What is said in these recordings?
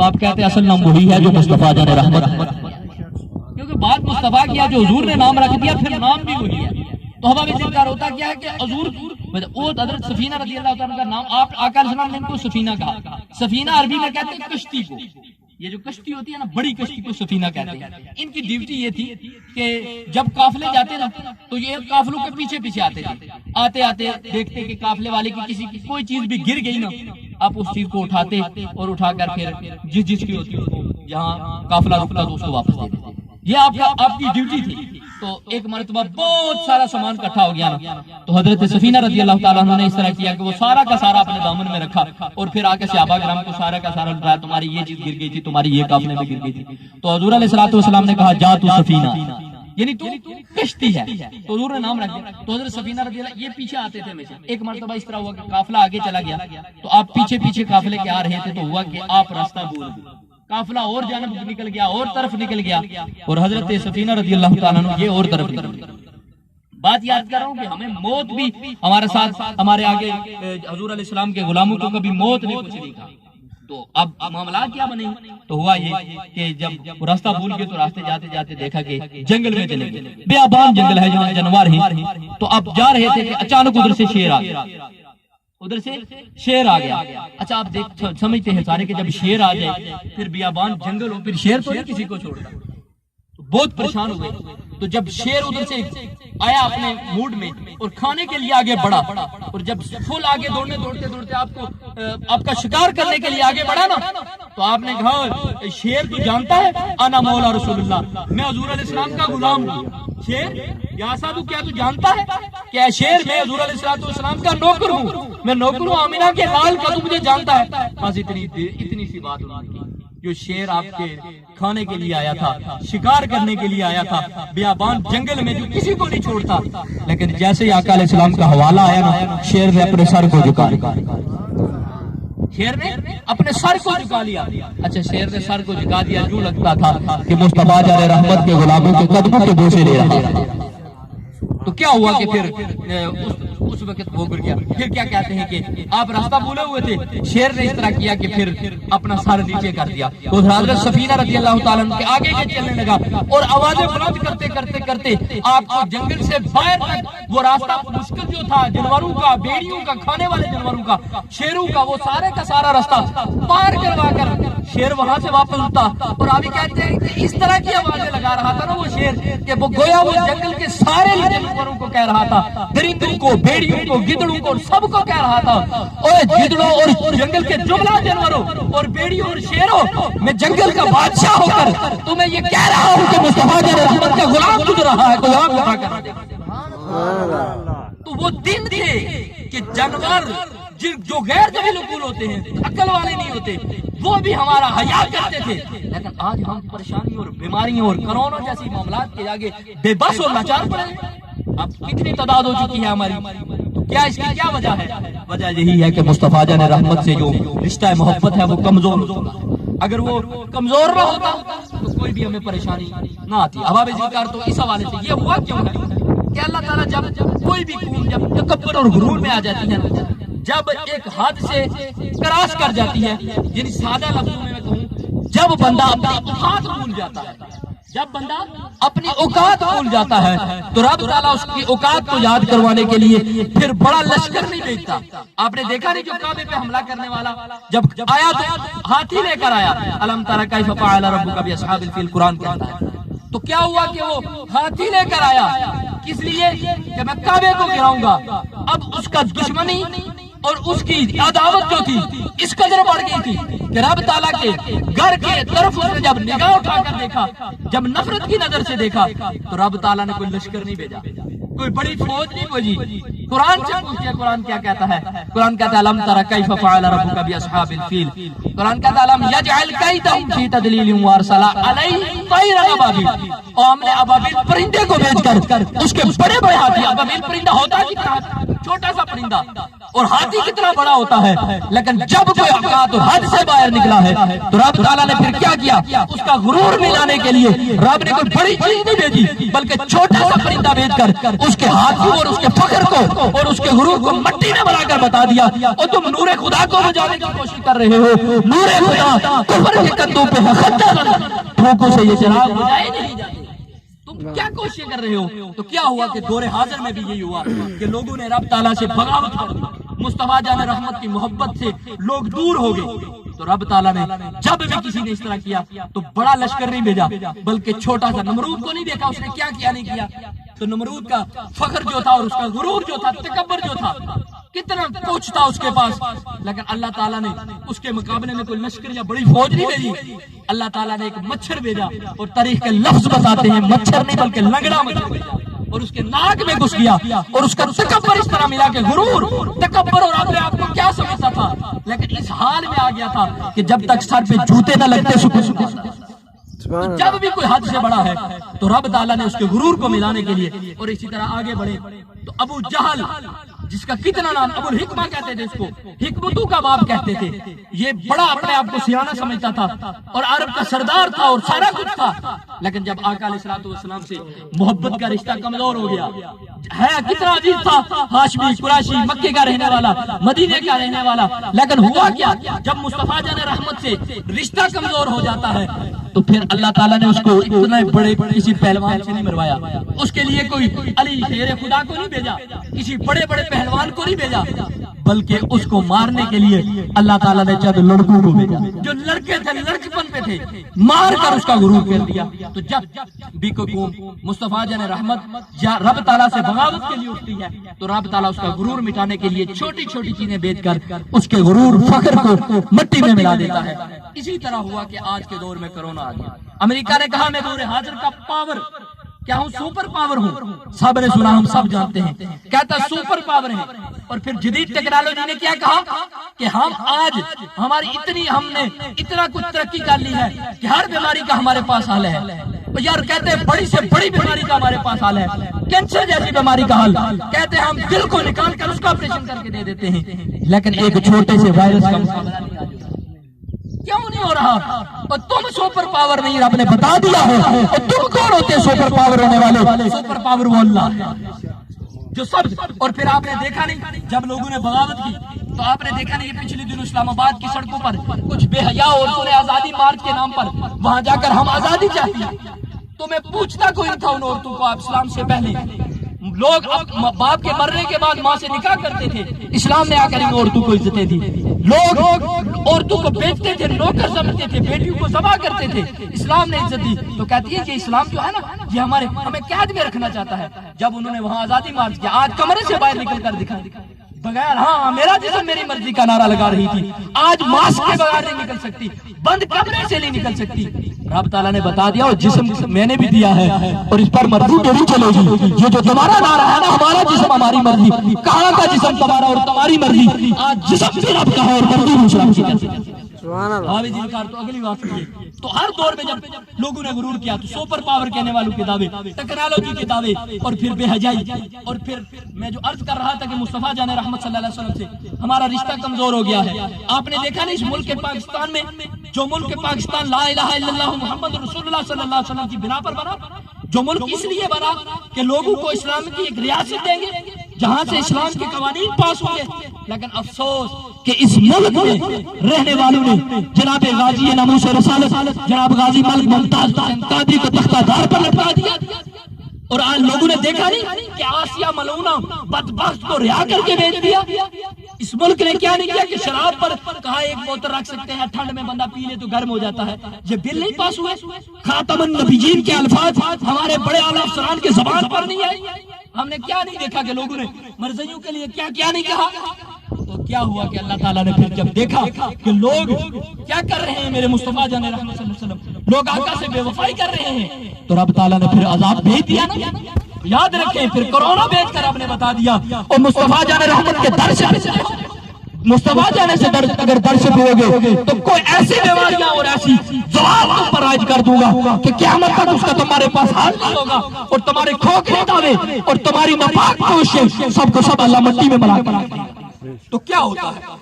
تو آپ کہتے ہیں اصل نام وہی ہے جو مصطفیٰ جان رحمت، کیونکہ بات مصطفیٰ کیا جو حضور نے نام رکھ دیا پھر نام بھی وہی ہے۔ تو ہوا بھی ذکر ہوتا کیا ہے کہ حضور وہ حضرت سفینہ رضی اللہ تعالیٰ کا نام آپ آقا علیہ السلام نے ان کو سفینہ کہا۔ سفینہ عربی میں کہتے ہیں کشتی کو، یہ جو کشتی ہوتی ہے نا بڑی کشتی کو سفینہ کہتے ہیں۔ ان کی ڈیوٹی یہ تھی کہ جب قافلے جاتے نا تو یہ قافلوں کے پیچھے پیچھے آتے تھے، آتے آتے دیکھتے کہ قافلے والے کی کسی کی کوئی چیز بھی گر گئی نا، آپ اس چیز کو اٹھاتے اور اٹھا کر پھر جس کی ہوتی اس کو جہاں قافلہ رکتا تو اس کو واپس دے دیتے۔ یہ آپ کی ڈیوٹی تھی۔ تو ایک مرتبہ بہت سارا سامان اکٹھا ہو گیا نا، تو حضرت سفینہ رضی اللہ تعالیٰ عنہ نے اس طرح کیا کہ وہ سارا کا سارا اپنے دامن میں رکھا اور پھر آ کے صحابہ کرام کو سارا کا سارا بتایا، تمہاری یہ چیز گر گئی تھی، تمہاری یہ قافلے میں گر گئی تھی۔ تو حضور علیہ الصلوۃ والسلام نے کہا جا تو سفینہ، یعنی تو کشتی ہے، تو حضور نے نام رکھ دیا۔ تو حضرت سفینہ رضی اللہ یہ پیچھے آتے تھے ہمیشہ۔ ایک مرتبہ اس طرح ہوا کہ قافلہ آگے چلا گیا تو آپ پیچھے پیچھے قافلے کے آ رہے تھے، تو ہوا کہ آپ راستہ بھول گئے، قافلہ اور جانب نکل گیا، اور طرف نکل گیا، اور حضرت سفینہ رضی اللہ تعالیٰ عنہ یہ اور طرف نکل گیا۔ بات یاد کر رہا ہوں کہ ہمیں موت بھی ہمارے ساتھ ہمارے آگے حضور علیہ السلام کے غلاموں کو کبھی موت نہیں کچھ نہیں کہا۔ تو اب معاملات کیا بنے؟ تو ہوا یہ کہ جب راستہ بھول گئے تو راستے جاتے جاتے دیکھا کہ جنگل میں چلے گئے، بیابان جنگل ہے جہاں جانور ہیں۔ تو اب جا رہے تھے کہ اچانک ادھر سے شیر آ گیا، ادھر سے شیر آ گیا۔ اچھا آپ سمجھتے ہیں سارے کہ جب شیر آ جائے پھر بیابان جنگل ہو پھر شیر تو نہیں کسی کو چھوڑتا، تو بہت پریشان ہوئے۔ تو جب شیر ادھر سے آیا اپنے موڈ میں اور کھانے کے لیے آگے بڑھا، اور جب فل آگے دوڑنے دوڑتے دوڑتے آپ کا شکار کرنے کے لیے آگے بڑھا نا، تو آپ نے کہا شیر تو جانتا ہے انا مولا رسول اللہ، میں حضور علیہ السلام کا غلام ہوں۔ شیر یا سادو کیا تو جانتا ہے کہ اے شیر میں حضور علیہ السلام کا نوکر ہوں، میں نوکر ہوں آمینہ کے لال کا، تو مجھے جانتا ہے۔ بس اتنی سی بات انہوں نے کی۔ جو شیر آپ کے کھانے کے لیے آیا تھا، شکار کرنے کے لیے آیا تھا بیابان جنگل میں، جو کسی کو نہیں چھوڑتا، لیکن جیسے ہی آقا علیہ السلام کا حوالہ آیا نا، شیر نے اپنے سر کو جھکا لیا، شیر نے اپنے سر کو جھکا لیا۔ اچھا شیر نے سر کو جھکا دیا، یوں لگتا تھا کہ مصطفیٰ جان رحمت کے غلاموں کے قدموں کے بوسے لے رہا ہے۔ تو کیا ہوا کہ پھر اس وقت وہ گر گیا۔ پھر کیا کہتے ہیں کہ آپ راستہ بھولے ہوئے تھے، شیر نے اس طرح کیا کہ پھر اپنا سر نیچے کر دیا۔ تو حضرت سفینہ رضی اللہ تعالیٰ عنہ کے آگے کے چلنے لگا اور آوازیں بلند کرتے کرتے کرتے آپ کو جنگل سے باہر تک وہ راستہ مشکل جو تھا جانوروں کا، بیڑیوں کا، کھانے والے جانوروں کا، شیروں کا، وہ سارے کا سارا راستہ پار کروا کر شیر وہاں سے واپس اٹھا۔ اور ابھی کہتے ہیں کہ اس طرح کی آوازیں لگا رہا تھا نا وہ شیر کہ وہ گویا وہ جنگل کے سارے جانوروں کو کہہ رہا تھا، درندوں کو، بیڑیوں کو، گدڑوں کو، سب کو کہہ رہا تھا، اوے گدڑوں اور جنگل کے جملہ جانوروں اور بیڑیوں اور شیروں، میں جنگل کا بادشاہ ہو کر تمہیں یہ کہہ رہا ہوں کہ مصطفیٰ جان رحمت کا غلام تجھ رہا ہے، کوئی آنکھ اٹھا کر تو وہ دن تھے کہ جانور جو غیر طبیعی عقول ہوتے ہیں، عقل والے نہیں ہوتے، وہ بھی ہمارا حیا کرتے تھے، لیکن آج ہم پریشانی اور بیماریوں اور کرونا جیسی معاملات کے آگے بے بس اور لاچار پڑے ہیں۔ اب کتنی تعداد ہو چکی ہے ہماری، تو کیا اس کی کیا وجہ ہے؟ وجہ یہی ہے کہ مصطفیٰ جان رحمت سے جو رشتہ محبت ہے وہ کمزور ہوتا۔ اگر وہ کمزور نہ ہوتا تو کوئی بھی ہمیں پریشانی نہ آتی۔ اب ذکر تو اس حوالے سے یہ ہوا کیوں ہے کہ اللہ تعالیٰ جب کوئی بھی قوم جب تکبر اور غرور میں آ جاتی ہے، جب ایک حد سے کراس کر جاتی ہے، یعنی سادہ لفظوں میں کہوں، جب بندہ اپنی اوقات بھول جاتا ہے، جب بندہ اپنی اوقات بھول جاتا ہے تو رب تعالیٰ اس کی اوقات کو یاد کروانے کے لیے پھر بڑا لشکر نہیں بھیجتا۔ آپ نے دیکھا نہیں جو کعبے پہ حملہ کرنے والا جب آیا تو ہاتھی لے کر آیا، الم تر کیف فعل ربک باصحاب الفیل قرآن کہتا ہے۔ تو کیا ہوا کہ وہ ہاتھی لے کر آیا، کس لیے کہ میں کعبے کو گراؤں گا۔ اب اس کا دشمنی اور اس کی عداوت جو تھی اس قدر بڑھ گئی تھی کہ رب تعالیٰ کے گھر کی طرف اس نے جب نگاہ اٹھا کر دیکھا، جب نفرت کی نظر سے دیکھا، تو رب تعالیٰ نے کوئی لشکر نہیں بھیجا، کوئی بڑی فوج نہیں بھیجی۔ قرآن سے پوچھتے قرآن کیا کہتا ہے؟ قرآن کہتا ہے الم تر کیف فعل ربک باصحاب الفیل، قرآن کہتا ہے الم یجعل کیدہم فی تضلیل وارسل علیہم طیر ابابیل، اور ہم نے ابابیل پرندے کو بھیج کر اس کے بڑے بڑے ہاتھی، ابابیل پرندہ ہوتا کتنا چھوٹا سا پرندہ، اور ہاتھی کتنا بڑا ہوتا ہے، لیکن جب کوئی اوقات اور حد سے باہر نکلا ہے تو رب تعالیٰ نے پھر کیا کیا، اس کا غرور ملانے کے لیے رب نے کوئی بڑی چیز نہیں بھیجی، بلکہ چھوٹا سا پرندہ بھیج کر اس کے ہاتھیوں اور اس کے فخر کو اور اس کے غرور کو مٹی میں ملا کر بتا دیا، اور تم نور خدا کو بجانے کی کوشش کر رہے ہو، نور خدا کفر کے کندھوں پہ ہے، ٹھوکوں سے یہ چراغ بجائے نہیں جاتے، تم کیا کوشش کر رہے ہو؟ تو کیا ہوا کہ دور حاضر میں بھی یہی ہوا کہ لوگوں نے رب تعالیٰ سے بغاوت کر دی، مصطفیٰ جان رحمت کی محبت سے لوگ دور ہو گئے، تو رب تعالیٰ نے جب بھی کسی نے اس طرح کیا تو بڑا لشکر نہیں بھیجا، بلکہ چھوٹا سا نمرود کو نہیں دیکھا اس نے کیا کیا نہیں کیا، تو نمرود کا فخر جو تھا اور اس کا غرور جو تھا، تکبر جو تھا، کتنا کچھ تھا اس کے پاس، لیکن اللہ تعالیٰ نے اس کے مقابلے میں کوئی لشکر یا بڑی فوج نہیں بھیجی، اللہ تعالیٰ نے ایک مچھر بھیجا، اور تاریخ کے لفظ بتاتے ہیں مچھر نہیں بلکہ لنگڑا مچھر بھیجا، اور اس کے ناک میں گھس گیا، اور اس کا تکبر اس طرح ملا کہ غرور، تکبر اور اپنے آپ کو کیا سمجھتا تھا، لیکن اس حال میں آ گیا تھا کہ جب تک سر پہ جوتے نہ لگتے سکون، جب بھی کوئی حد سے بڑا ہے تو رب تعالیٰ نے اس کے غرور کو ملانے کے لیے، اور اسی طرح آگے بڑھے تو ابو جہل جس کا کتنا نام ابو الحکمہ کہتے تھے، اس کو حکمتوں کا باپ کہتے تھے، یہ بڑا اپنے آپ کو سیانہ سمجھتا تھا اور عرب کا سردار تھا اور سارا کچھ تھا، لیکن جب آقا علیہ الصلوۃ والسلام سے محبت کا رشتہ کمزور ہو گیا، ہے کتنا عزیز تھا، ہاشمی قریشی، مکے کا رہنے والا، مدینے کا رہنے والا، لیکن ہوا کیا، جب مصطفیٰ جان رحمت سے رشتہ کمزور ہو جاتا ہے تو پھر اللہ تعالیٰ نے اس کو اتنے بڑے کسی پہلوان سے نہیں مروایا، اس کے لیے کوئی علی شیر خدا کو نہیں بھیجا، کسی بڑے بڑے پہلوان کو نہیں بھیجا، بلکہ اس کو مارنے کے لیے اللہ تعالیٰ نے چند لڑکوں کو بھیجا، جو لڑکے تھے لڑکپن پہ تھے، مار کر اس کا غرور کر دیا، تو جب بھی کوئی قوم مصطفیٰ جان رحمت یا رب تعالیٰ سے بغاوت کے لیے اٹھتی ہے تو رب تعالیٰ اس کا غرور مٹانے کے لیے چھوٹی چھوٹی چیزیں بھیج کر اس کے غرور فخر کو مٹی میں ملا دیتا ہے۔ اسی طرح ہوا کہ آج کے دور میں کرونا آ گیا، امریکہ نے کہا میں دور حاضر کا پاور کیا ہوں، سپر پاور ہوں، سب نے سنا، ہم سب جانتے ہیں، کہتا سپر پاور ہے، اور پھر جدید ٹیکنالوجی نے کیا کہا کہ ہم آج ہماری ہم نے اتنا کچھ ترقی کر لی ہے کہ ہر بیماری کا ہمارے پاس حل ہے، یار کہتے ہیں بڑی سے بڑی بیماری کا ہمارے پاس حل ہے، کینسر جیسی بیماری کا حل، کہتے ہیں ہم دل کو نکال کر اس کا آپریشن کر کے دے دیتے ہیں، لیکن ایک چھوٹے سے وائرس کا مقابلہ نہیں کر سکتے۔ کیوں نہیں ہو رہا؟ اور تم سپر پاور نہیں، رب نے بتا دیا ہے، اور تم کون ہوتے سپر پاور ہونے والے؟ سپر پاور وہ اللہ ہے جو سب، اور پھر آپ نے دیکھا نہیں جب لوگوں نے بغاوت کی تو آپ نے دیکھا نہیں کہ پچھلے دن اسلام آباد کی سڑکوں پر کچھ بے حیا عورتوں نے آزادی مارچ کے نام پر وہاں جا کر ہم آزادی چاہتے ہیں، تو میں پوچھتا کوئی تھا ان عورتوں کو، آپ اسلام سے پہلے لوگ باپ کے مرنے کے بعد ماں سے نکاح کرتے تھے، اسلام نے آ کر ان عورتوں کو عزتیں دی، لوگ عورتوں کو بیچتے تھے، نوکر سمجھتے تھے، بیٹیوں کو ذبح کرتے تھے، اسلام نے عزت دی، تو کہتی ہے کہ اسلام جو ہے نا یہ ہمیں قید میں رکھنا چاہتا ہے، جب انہوں نے وہاں آزادی مارچ کیا، آج کمرے سے باہر نکل کر دکھا بغیر ہاں میرا جسم میری مرضی کا نعرہ لگا رہی تھی، آج ماسک کے بغیر نہیں نکل سکتی، بند کمرے سے نہیں نکل سکتی، رب تعالیٰ نے بتا دیا اور جسم میں نے بھی دیا ہے اور اس پر مرضی تیری چلے گی، یہ جو تمہارا نعرہ ہے نا ہمارا جسم ہماری مرضی، کہاں کا جسم تمہارا اور تمہاری مرضی، آج جسم بھی رب کا ہے اور مرضی دوسرا کی۔ تو اگلی بات سنیے، تو ہر دور میں جب لوگوں نے غرور کیا تو سپر پاور کہنے والوں کے دعوے، ٹیکنالوجی کے دعوے، اور پھر بے حیائی، اور پھر میں جو عرض کر رہا تھا کہ مصطفیٰ جان رحمت صلی اللہ علیہ وسلم سے ہمارا رشتہ کمزور ہو گیا ہے، آپ نے دیکھا نہیں اس ملک کے پاکستان میں، جو ملک پاکستان لا الہ الا اللہ محمد رسول اللہ صلی اللہ علیہ وسلم کی بنا پر بنا، جو ملک اس لیے بنا کہ لوگوں کو اسلام کی ایک ریاست دیں گے جہاں سے اسلام کے قوانین پاس ہوں گے، لیکن افسوس کہ اس ملک میں رہنے والوں نے جناب غازی ناموس رسالت جناب غازی ملک ممتاز قادری کو تختہ دار پر لٹکا دیا، اور آج لوگوں نے دیکھا نہیں کہ آسیہ ملعونہ بدبخت کو رہا کر کے بھیج دیا۔ اس ملک نے کیا نہیں کیا کہ شراب پر کہا ایک بوتل رکھ سکتے ہیں، ٹھنڈ میں بندہ پی لے تو گرم ہو جاتا ہے، یہ بل نہیں پاس ہوئے، خاتم النبیین کے الفاظ ہمارے بڑے اعلیٰ افسران کے زبان پر نہیں آئے، ہم نے کیا نہیں دیکھا کہ لوگوں نے مرضیوں کے لیے کیا کیا نہیں کہا، تو کیا ہوا کہ اللہ تعالیٰ نے پھر جب دیکھا کہ لوگ کیا کر رہے ہیں، میرے مصطفیٰ جان رحمت صلی اللہ علیہ وسلم لوگ آقا سے بے وفائی کر رہے ہیں، تو رب تعالیٰ نے پھر عذاب بھیج دیا نا، یاد رکھیں پھر کرونا بھیج کر آپ نے بتا دیا، اور مصطفیٰ جان رحمت کے در سے مصطفیٰ جانے سے اگر در سے بھی ہوگے تو کوئی ایسی بیماریاں اور ایسی زوال تم پر عائد کر دوں گا کہ قیامت تک اس کا تمہارے پاس حال نہیں ہوگا، اور تمہارے کھوکھلے دعوے اور تمہاری ناپاک کوششیں سب کو سب اللہ مٹی میں ملا کر تو کیا ہوتا ہے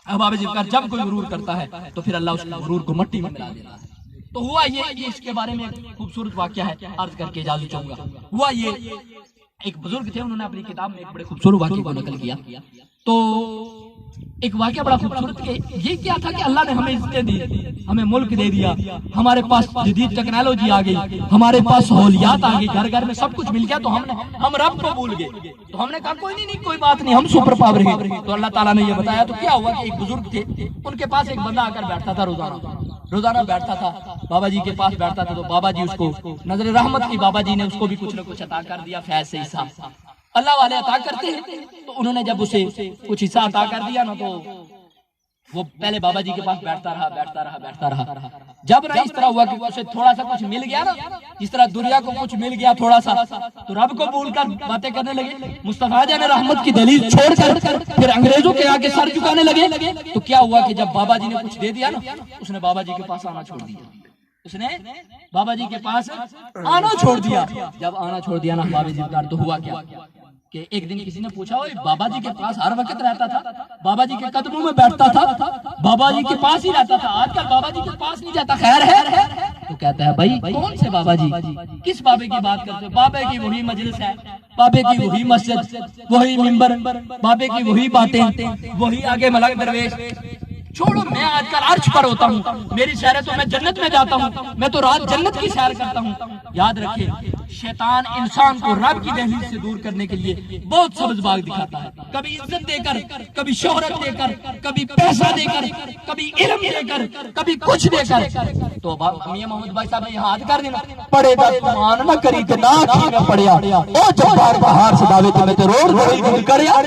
احباب ذکر جب کوئی غرور کرتا ہے تو پھر اللہ اس کے غرور کو مٹی میں ملا دیتا ہے. تو ہوا یہ اس کے بارے میں ایک خوبصورت واقعہ ہے, عرض کر کے اجازت چاہوں گا. ہوا یہ ایک بزرگ تھے, انہوں نے اپنی کتاب میں ایک بڑے خوبصورت واقعے کو نقل کیا. تو ایک واقعہ بڑا خوبصورت کہ یہ کیا تھا کہ اللہ نے ہمیں عزتیں دی, ہمیں ملک دے دیا, ہمارے پاس جدید ٹیکنالوجی آ گئی, ہمارے پاس سہولیات آ گئی, گھر گھر میں سب کچھ مل گیا. تو ہم رب کو بھول گئے. تو ہم نے کہا کوئی نہیں کوئی بات نہیں, ہم سپر پاور ہیں. تو اللہ تعالیٰ نے یہ بتایا. تو کیا ہوا کہ ایک بزرگ تھے, ان کے پاس ایک بندہ آ کر بیٹھتا تھا, روزانہ بیٹھتا تھا, بابا جی کے پاس بیٹھتا تھا. تو بابا جی اس کو نظر رحمت کی, بابا جی نے اس کو بھی کچھ نہ کچھ عطا کر دیا, فیض سے حصہ اللہ والے عطا کرتے ہیں. تو انہوں نے جب اسے کچھ حصہ عطا کر دیا نا, تو وہ پہلے بابا جی کے پاس بیٹھتا رہا. جب نہ اس طرح ہوا کہ اسے تھوڑا سا کچھ مل گیا نا, جس طرح دنیا کو کچھ مل گیا تھوڑا سا, تو رب کو بھول کر باتیں کرنے لگے. مصطفیٰ جان رحمت کی دلیل چھوڑ کر پھر انگریزوں کے آگے سر جھکانے لگے. تو کیا ہوا کہ جب بابا جی نے کچھ دے دیا نا, اس نے بابا جی کے پاس آنا چھوڑ دیا. جب آنا چھوڑ دیا نا بابا جی کا, تو ہوا کیا کہ ایک دن کسی نے پوچھا, بابا جی کے پاس ہر وقت رہتا تھا, بابا جی کے قدموں میں بیٹھتا تھا, بابا جی کے پاس ہی رہتا تھا, آج کل بابا جی کے پاس نہیں جاتا, خیر ہے؟ تو کہتا ہے بھائی کون سے بابا جی, کس بابے کی بات کرتے ہو؟ بابے کی وہی مجلس ہے, بابے کی وہی مسجد, وہی منبر, بابے کی وہی باتیں, وہی آگے ملک درویش. چھوڑو, میں آج کل عرش پر ہوتا ہوں, میری سیر ہے تو میں جنت میں جاتا ہوں, میں تو رات جنت کی سیر کرتا ہوں. یاد رکھیں, شیطان انسان کو رب کی دہلیز سے دور کرنے کے لیے بہت سبز باغ دکھاتا ہے. کبھی عزت دے کر, کبھی شہرت دے کر, کبھی پیسہ دے کر, کبھی علم دے کر, کبھی کچھ دے کر. تو میاں محمد بھائی صاحب یہ ہاتھ کر دینا, پڑے گا مان نہ کری کہ نہ کھی نہ پڑیا, او جبار بہار سے دعوے تمہیں تے روڑ روڑ کریا.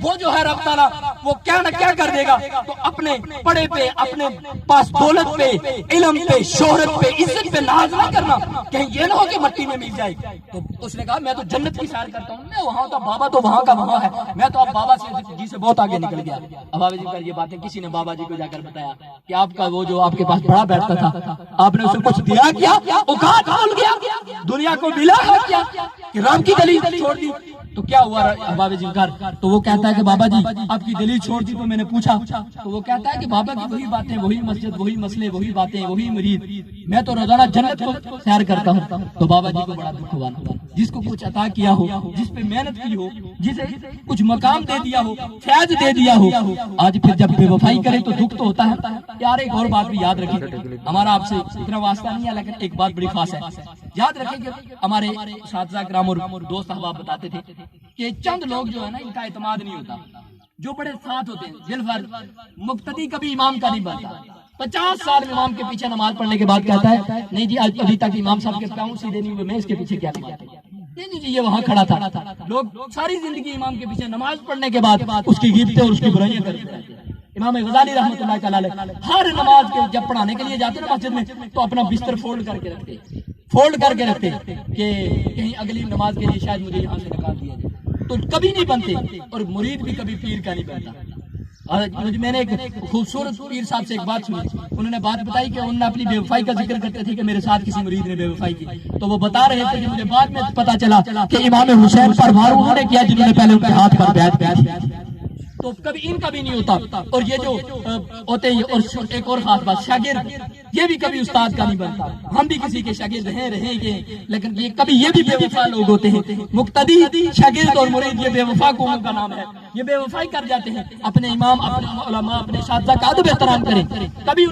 وہ جو ہے رب تعالیٰ وہ کیا نہ کیا کر دے گا. تو اپنے پڑے پہ, اپنے پاس دولت پہ, علم پہ, شہرت پہ, عزت پہ ناز نہ کرنا, کہیں یہ نہ ہو کہ مٹی میں مل جائے. تو اس نے کہا میں تو جنت کی سیر کرتا ہوں, میں وہاں ہوتا, بابا تو وہاں کا وہاں ہے, میں تو اب بابا سے بہت آگے نکل گیا. اب بابا جی کا یہ باتیں کسی نے بابا جی کو جا کر بتایا کہ آپ کا وہ جو آپ کے پاس بڑا بیٹھتا تھا, آپ نے اسے کچھ دیا کیا, اوقات بھول گیا, دنیا کو ملا کیا کہ رب کی دلیل چھوڑ دی. تو کیا ہوا بابا جی کا, تو وہ کہتا ہے کہ بابا جی آپ کی دلیل چھوڑ دی. تو میں نے پوچھا, تو وہ کہتا ہے کہ بابا کی وہی باتیں, وہی مسجد, وہی مسئلے, وہی باتیں, وہی مرید, میں تو روزانہ جنت کو سیر کرتا ہوں. تو بابا جی کو بڑا دکھ ہوا, جس کو کچھ عطا کیا ہو, جس پہ محنت کی ہو, جسے کچھ مقام دے دیا ہو, فیض دے دیا ہو, آج پھر جب بے وفائی کرے تو دکھ تو ہوتا ہے. یار ایک اور بات بھی یاد رکھیں, ہمارا آپ سے اتنا واسطہ نہیں ہے, لیکن ایک بات بڑی خاص ہے. یاد رکھیں کہ ہمارے اساتذہ کرام اور دوست احباب بتاتے تھے کہ چند لوگ جو ہے نا, ان کا اعتماد نہیں ہوتا, جو بڑے ساتھ ہوتے ہیں. بالفرض مقتدی کبھی امام کا نہیں بنتا, 50 سال امام کے پیچھے نماز پڑھنے کے بعد کہتا ہے نہیں جی آج ابھی تک امام صاحب کے پاؤں سیدھے نہیں ہوئے, میں اس کے پیچھے کیا کرتا, نہیں جی یہ وہاں کھڑا تھا. لوگ ساری زندگی امام کے پیچھے نماز پڑھنے کے بعد اس کی غیبتیں اور اس کی برائیاں کرتے ہیں. امام غزالی رحمۃ اللہ علیہ ہر نماز کے جب پڑھانے کے لیے جاتے نا مسجد میں, تو اپنا بستر فولڈ کر کے رکھتے کہ کہیں اگلی نماز کے لیے شاید مجھے یہاں سے نکال دیا جائے. تو کبھی نہیں بنتے, اور مرید بھی کبھی پیر کا نہیں بنتا. میں نے ایک خوبصورت پیر صاحب سے ایک بات سنی, انہوں نے بات بتائی کہ انہوں نے اپنی بے وفائی کا ذکر کرتے تھے کہ میرے ساتھ کسی مرید نے بے وفائی کی. تو وہ بتا رہے تھے کہ مجھے بعد میں پتا چلا کہ امام حسین پر وار انہوں نے کیا جنہوں نے پہلے ان کے ہاتھ پر بیعت کی. تو کبھی ان کا بھی نہیں ہوتا. اور یہ جو ہوتے ہیں, اور ایک اور خاص بات, شاگرد یہ بھی کبھی استاد کا نہیں بنتا. ہم بھی کسی کے شاگرد رہیں گے, لیکن یہ کبھی یہ بھی بے وفا لوگ ہوتے ہیں. مقتدی, شاگرد اور مرید یہ بے وفا قوم کا نام ہے. یہ بے وفائی کر جاتے ہیں. اپنے امام, اپنے علماء, اپنے اساتذہ کا ادب احترام کریں, کبھی